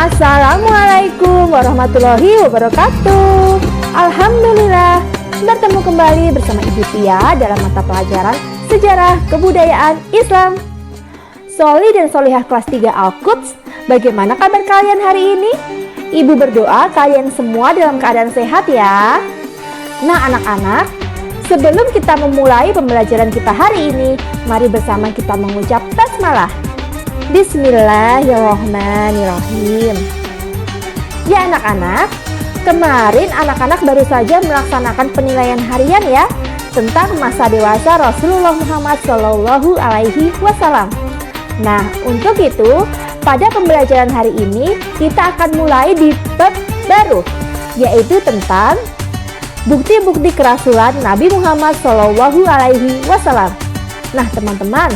Assalamualaikum warahmatullahi wabarakatuh. Alhamdulillah, bertemu kembali bersama Ibu Tia dalam mata pelajaran Sejarah Kebudayaan Islam. Soli dan Solihah kelas 3 Al-Quds, bagaimana kabar kalian hari ini? Ibu berdoa kalian semua dalam keadaan sehat ya. Nah anak-anak, sebelum kita memulai pembelajaran kita hari ini, mari bersama kita mengucap basmalah. Bismillahirrahmanirrahim. Ya anak-anak, kemarin anak-anak baru saja melaksanakan penilaian harian ya tentang masa dewasa Rasulullah Muhammad Shallallahu Alaihi Wasallam. Nah, untuk itu pada pembelajaran hari ini kita akan mulai di bab baru, yaitu tentang bukti-bukti kerasulan Nabi Muhammad Shallallahu Alaihi Wasallam. Nah teman-teman,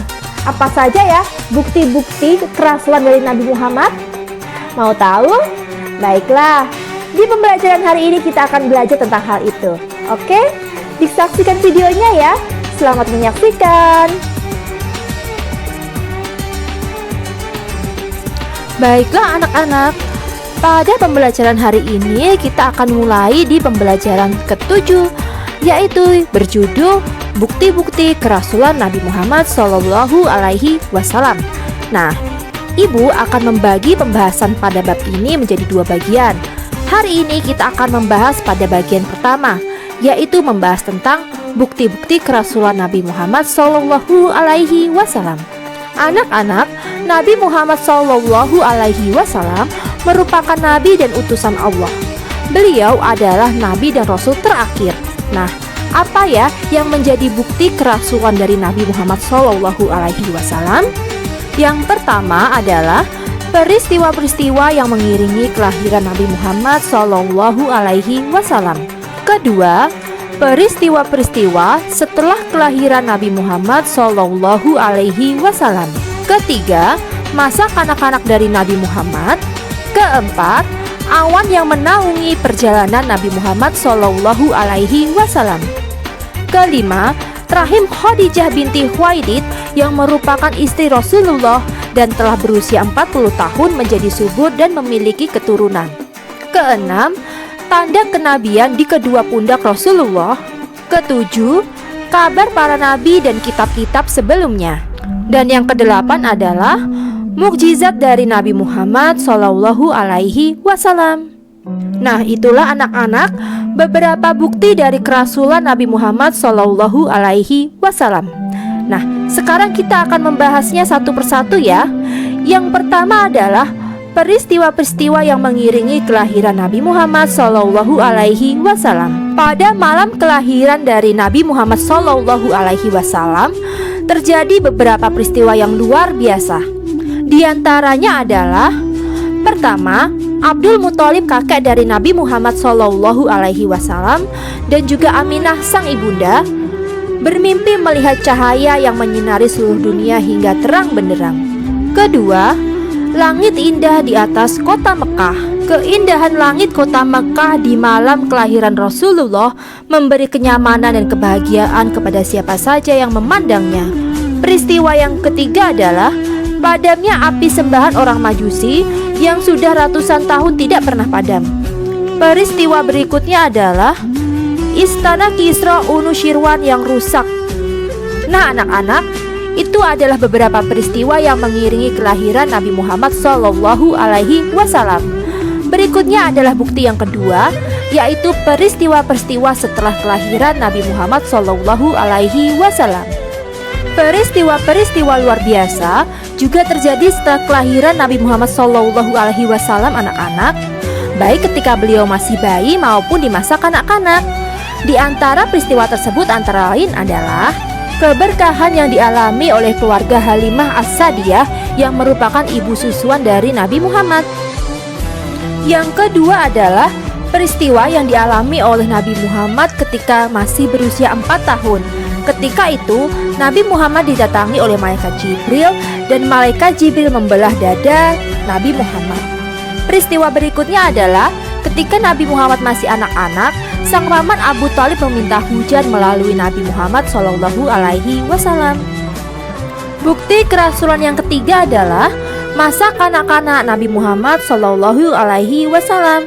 apa saja ya bukti-bukti kerasulan dari Nabi Muhammad? Mau tahu? Baiklah, di pembelajaran hari ini kita akan belajar tentang hal itu. Oke? Disaksikan videonya ya. Selamat menyaksikan. Baiklah anak-anak, pada pembelajaran hari ini kita akan mulai di pembelajaran ke-7, yaitu berjudul Bukti-bukti kerasulan Nabi Muhammad Shallallahu Alaihi Wasallam. Nah, Ibu akan membagi pembahasan pada bab ini menjadi dua bagian. Hari ini kita akan membahas pada bagian pertama, yaitu membahas tentang bukti-bukti kerasulan Nabi Muhammad Shallallahu Alaihi Wasallam. Anak-anak, Nabi Muhammad Shallallahu Alaihi Wasallam merupakan nabi dan utusan Allah. Beliau adalah nabi dan rasul terakhir. Nah, apa ya yang menjadi bukti kerasulan dari Nabi Muhammad Shallallahu Alaihi Wasallam? Yang pertama adalah peristiwa-peristiwa yang mengiringi kelahiran Nabi Muhammad Shallallahu Alaihi Wasallam. Kedua, peristiwa-peristiwa setelah kelahiran Nabi Muhammad Shallallahu Alaihi Wasallam. Ketiga, masa kanak-kanak dari Nabi Muhammad. Keempat, awan yang menaungi perjalanan Nabi Muhammad Shallallahu Alaihi Wasallam. Kelima, rahim Khadijah binti Khuwailid yang merupakan istri Rasulullah dan telah berusia 40 tahun menjadi subur dan memiliki keturunan. Keenam, tanda kenabian di kedua pundak Rasulullah. Ketujuh, kabar para nabi dan kitab-kitab sebelumnya. Dan yang kedelapan adalah mukjizat dari Nabi Muhammad Shallallahu Alaihi Wasallam. Nah, itulah anak-anak beberapa bukti dari kerasulan Nabi Muhammad Shallallahu Alaihi Wasallam. Nah, sekarang kita akan membahasnya satu persatu ya. Yang pertama adalah peristiwa-peristiwa yang mengiringi kelahiran Nabi Muhammad Shallallahu Alaihi Wasallam. Pada malam kelahiran dari Nabi Muhammad Shallallahu Alaihi Wasallam terjadi beberapa peristiwa yang luar biasa. Di antaranya adalah pertama, Abdul Muthalib kakek dari Nabi Muhammad Shallallahu Alaihi Wasallam dan juga Aminah sang ibunda bermimpi melihat cahaya yang menyinari seluruh dunia hingga terang benderang. Kedua, langit indah di atas kota Mekah. Keindahan langit kota Mekah di malam kelahiran Rasulullah memberi kenyamanan dan kebahagiaan kepada siapa saja yang memandangnya. Peristiwa yang ketiga adalah padamnya api sembahan orang Majusi yang sudah ratusan tahun tidak pernah padam. Peristiwa berikutnya adalah Istana Kisra Anushirwan yang rusak. Nah anak-anak, itu adalah beberapa peristiwa yang mengiringi kelahiran Nabi Muhammad Shallallahu Alaihi Wasallam. Berikutnya adalah bukti yang kedua, yaitu peristiwa-peristiwa setelah kelahiran Nabi Muhammad Shallallahu Alaihi Wasallam. Peristiwa-peristiwa luar biasa juga terjadi setelah kelahiran Nabi Muhammad Shallallahu Alaihi Wasallam anak-anak, baik ketika beliau masih bayi maupun di masa kanak-kanak. Di antara peristiwa tersebut antara lain adalah keberkahan yang dialami oleh keluarga Halimah As-Sadiyah yang merupakan ibu susuan dari Nabi Muhammad. Yang kedua adalah peristiwa yang dialami oleh Nabi Muhammad ketika masih berusia 4 tahun. Ketika itu, Nabi Muhammad didatangi oleh malaikat Jibril dan malaikat Jibril membelah dada Nabi Muhammad. Peristiwa berikutnya adalah ketika Nabi Muhammad masih anak-anak, sang paman Abu Thalib meminta hujan melalui Nabi Muhammad Shallallahu Alaihi Wasallam. Bukti kerasulan yang ketiga adalah masa kanak-kanak Nabi Muhammad Shallallahu Alaihi Wasallam.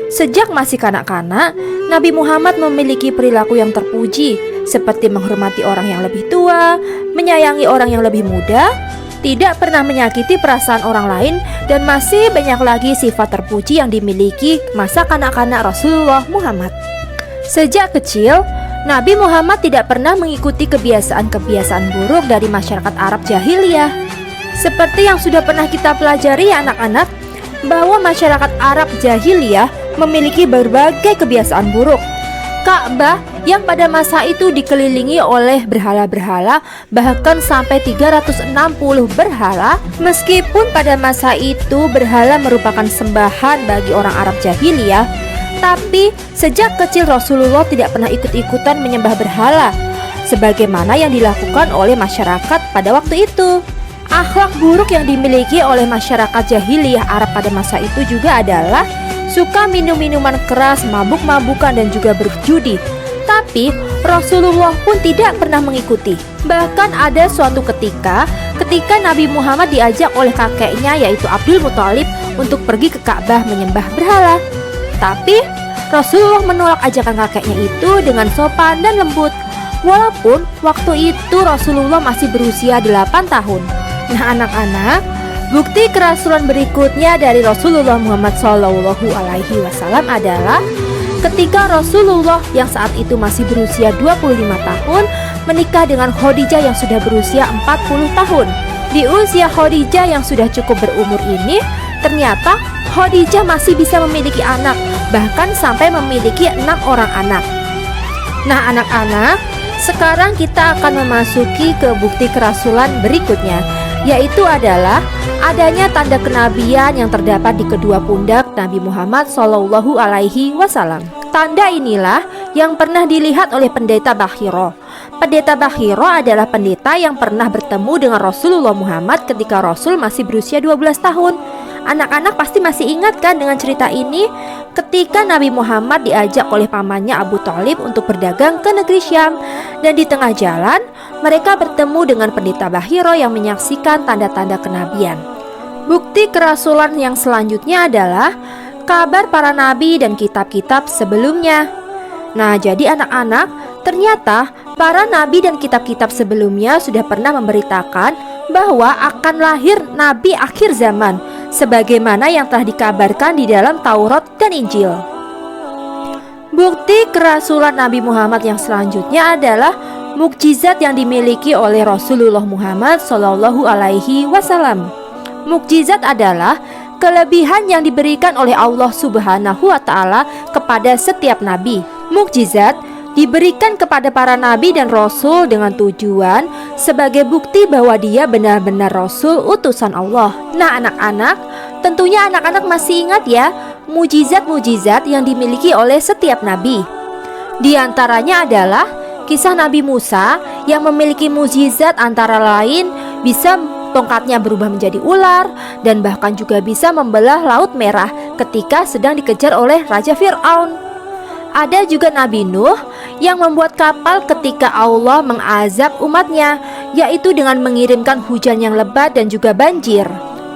Sejak masih kanak-kanak, Nabi Muhammad memiliki perilaku yang terpuji, seperti menghormati orang yang lebih tua, menyayangi orang yang lebih muda, tidak pernah menyakiti perasaan orang lain, dan masih banyak lagi sifat terpuji yang dimiliki masa kanak-kanak Rasulullah Muhammad. Sejak kecil, Nabi Muhammad tidak pernah mengikuti kebiasaan-kebiasaan buruk dari masyarakat Arab jahiliyah. Seperti yang sudah pernah kita pelajari anak-anak, bahwa masyarakat Arab jahiliyah memiliki berbagai kebiasaan buruk. Ka'bah yang pada masa itu dikelilingi oleh berhala-berhala, bahkan sampai 360 berhala. Meskipun pada masa itu berhala merupakan sembahan bagi orang Arab jahiliyah, tapi sejak kecil Rasulullah tidak pernah ikut-ikutan menyembah berhala sebagaimana yang dilakukan oleh masyarakat pada waktu itu. Akhlak buruk yang dimiliki oleh masyarakat jahiliyah Arab pada masa itu juga adalah suka minum minuman keras, mabuk-mabukan, dan juga berjudi. Tapi Rasulullah pun tidak pernah mengikuti. Bahkan ada suatu ketika Nabi Muhammad diajak oleh kakeknya, yaitu Abdul Muthalib, untuk pergi ke Ka'bah menyembah berhala. Tapi Rasulullah menolak ajakan kakeknya itu dengan sopan dan lembut, walaupun waktu itu Rasulullah masih berusia 8 tahun. Nah anak-anak, bukti kerasulan berikutnya dari Rasulullah Muhammad SAW adalah ketika Rasulullah yang saat itu masih berusia 25 tahun menikah dengan Khadijah yang sudah berusia 40 tahun. Di usia Khadijah yang sudah cukup berumur ini, ternyata Khadijah masih bisa memiliki anak, bahkan sampai memiliki 6 orang anak. Nah anak-anak, sekarang kita akan memasuki ke bukti kerasulan berikutnya, yaitu adalah adanya tanda kenabian yang terdapat di kedua pundak Nabi Muhammad Shallallahu Alaihi Wasallam. Tanda inilah yang pernah dilihat oleh pendeta Bakhiro. Pendeta Bakhiro adalah pendeta yang pernah bertemu dengan Rasulullah Muhammad ketika Rasul masih berusia 12 tahun. Anak-anak pasti masih ingat kan dengan cerita ini? Ketika Nabi Muhammad diajak oleh pamannya Abu Thalib untuk berdagang ke negeri Syam, dan di tengah jalan mereka bertemu dengan pendeta Bakhiro yang menyaksikan tanda-tanda kenabian. Bukti kerasulan yang selanjutnya adalah kabar para nabi dan kitab-kitab sebelumnya. Nah, jadi anak-anak, ternyata para nabi dan kitab-kitab sebelumnya sudah pernah memberitakan bahwa akan lahir nabi akhir zaman, sebagaimana yang telah dikabarkan di dalam Taurat dan Injil. Bukti kerasulan Nabi Muhammad yang selanjutnya adalah mukjizat yang dimiliki oleh Rasulullah Muhammad Shallallahu Alaihi Wasallam. Mukjizat adalah kelebihan yang diberikan oleh Allah Subhanahu wa Ta'ala kepada setiap nabi. Mukjizat diberikan kepada para nabi dan rasul dengan tujuan sebagai bukti bahwa dia benar-benar rasul utusan Allah. Nah anak-anak, tentunya anak-anak masih ingat ya mukjizat-mukjizat yang dimiliki oleh setiap nabi. Di antaranya adalah kisah Nabi Musa yang memiliki mukjizat antara lain bisa tongkatnya berubah menjadi ular, dan bahkan juga bisa membelah Laut Merah ketika sedang dikejar oleh Raja Fir'aun. Ada juga Nabi Nuh yang membuat kapal ketika Allah mengazab umatnya, yaitu dengan mengirimkan hujan yang lebat dan juga banjir.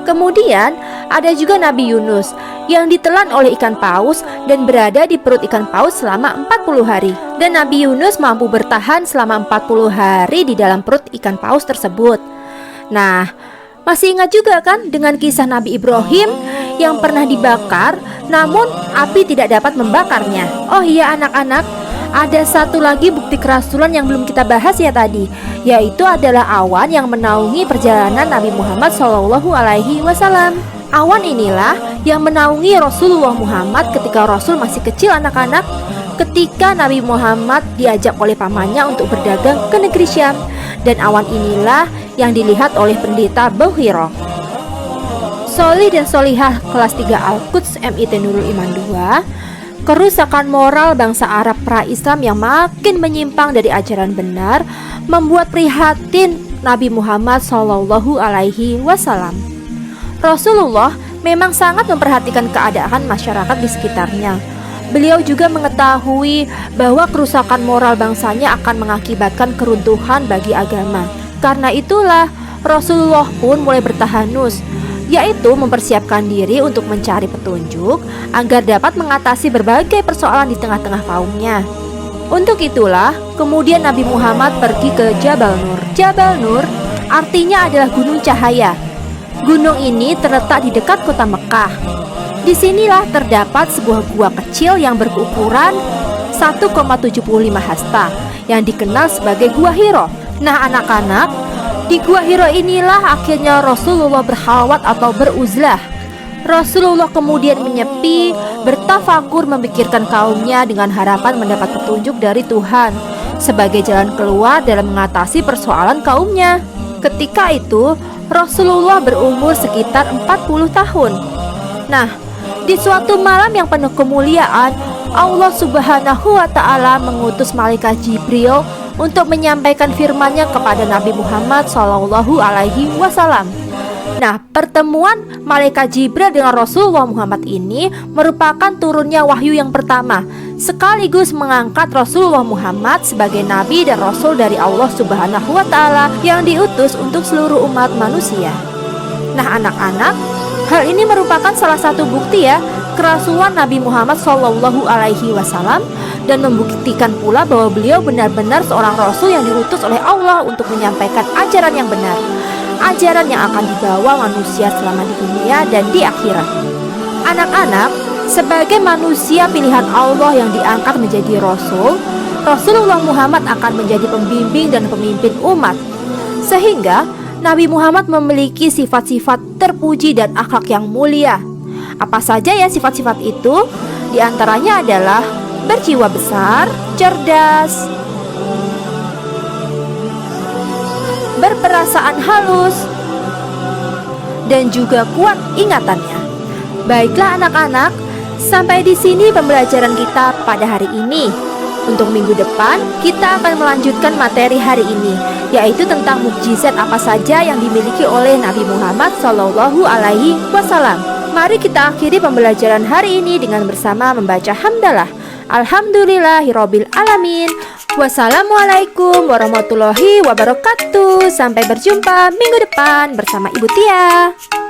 Kemudian ada juga Nabi Yunus yang ditelan oleh ikan paus dan berada di perut ikan paus selama 40 hari. Dan Nabi Yunus mampu bertahan selama 40 hari di dalam perut ikan paus tersebut. Nah, masih ingat juga kan dengan kisah Nabi Ibrahim yang pernah dibakar namun api tidak dapat membakarnya? Oh iya anak-anak, ada satu lagi bukti kerasulan yang belum kita bahas ya tadi, yaitu adalah awan yang menaungi perjalanan Nabi Muhammad SAW. Awan inilah yang menaungi Rasulullah Muhammad ketika Rasul masih kecil anak-anak, ketika Nabi Muhammad diajak oleh pamannya untuk berdagang ke negeri Syam. Dan awan inilah yang dilihat oleh pendeta Bakhiro. Solih dan Solihah kelas 3 Al-Quds MIT Nurul Iman 2, kerusakan moral bangsa Arab pra-Islam yang makin menyimpang dari ajaran benar membuat prihatin Nabi Muhammad SAW. Rasulullah memang sangat memperhatikan keadaan masyarakat di sekitarnya. Beliau juga mengetahui bahwa kerusakan moral bangsanya akan mengakibatkan keruntuhan bagi agama. Karena itulah Rasulullah pun mulai bertahanus yaitu mempersiapkan diri untuk mencari petunjuk agar dapat mengatasi berbagai persoalan di tengah-tengah kaumnya. Untuk itulah, kemudian Nabi Muhammad pergi ke Jabal Nur. Jabal Nur artinya adalah gunung cahaya. Gunung ini terletak di dekat kota Mekah. Disinilah terdapat sebuah gua kecil yang berukuran 1,75 hasta yang dikenal sebagai Gua Hiro. Nah anak-anak, di Gua Hiro inilah akhirnya Rasulullah berhalwat atau beruzlah. Rasulullah kemudian menyepi, bertafakur memikirkan kaumnya dengan harapan mendapat petunjuk dari Tuhan sebagai jalan keluar dalam mengatasi persoalan kaumnya. Ketika itu, Rasulullah berumur sekitar 40 tahun. Nah, di suatu malam yang penuh kemuliaan, Allah Subhanahu wa Ta'ala mengutus malaikat Jibril untuk menyampaikan firman-Nya kepada Nabi Muhammad SAW. Nah, pertemuan malaikat Jibril dengan Rasulullah Muhammad ini merupakan turunnya wahyu yang pertama, sekaligus mengangkat Rasulullah Muhammad sebagai nabi dan rasul dari Allah Subhanahu wa Ta'ala yang diutus untuk seluruh umat manusia. Nah, anak-anak, hal ini merupakan salah satu bukti ya kerasulan Nabi Muhammad SAW dan membuktikan pula bahwa beliau benar-benar seorang rasul yang diutus oleh Allah untuk menyampaikan ajaran yang benar, ajaran yang akan dibawa manusia selama di dunia dan di akhirat. Anak-anak, sebagai manusia pilihan Allah yang diangkat menjadi rasul, Rasulullah Muhammad akan menjadi pembimbing dan pemimpin umat. Sehingga Nabi Muhammad memiliki sifat-sifat terpuji dan akhlak yang mulia. Apa saja ya sifat-sifat itu? Di antaranya adalah berjiwa besar, cerdas, berperasaan halus, dan juga kuat ingatannya. Baiklah anak-anak, sampai di sini pembelajaran kita pada hari ini. Untuk minggu depan, kita akan melanjutkan materi hari ini, yaitu tentang mukjizat apa saja yang dimiliki oleh Nabi Muhammad SAW. Mari kita akhiri pembelajaran hari ini dengan bersama membaca hamdalah. Alhamdulillahirabbil alamin. Wassalamualaikum warahmatullahi wabarakatuh. Sampai berjumpa minggu depan bersama Ibu Tia.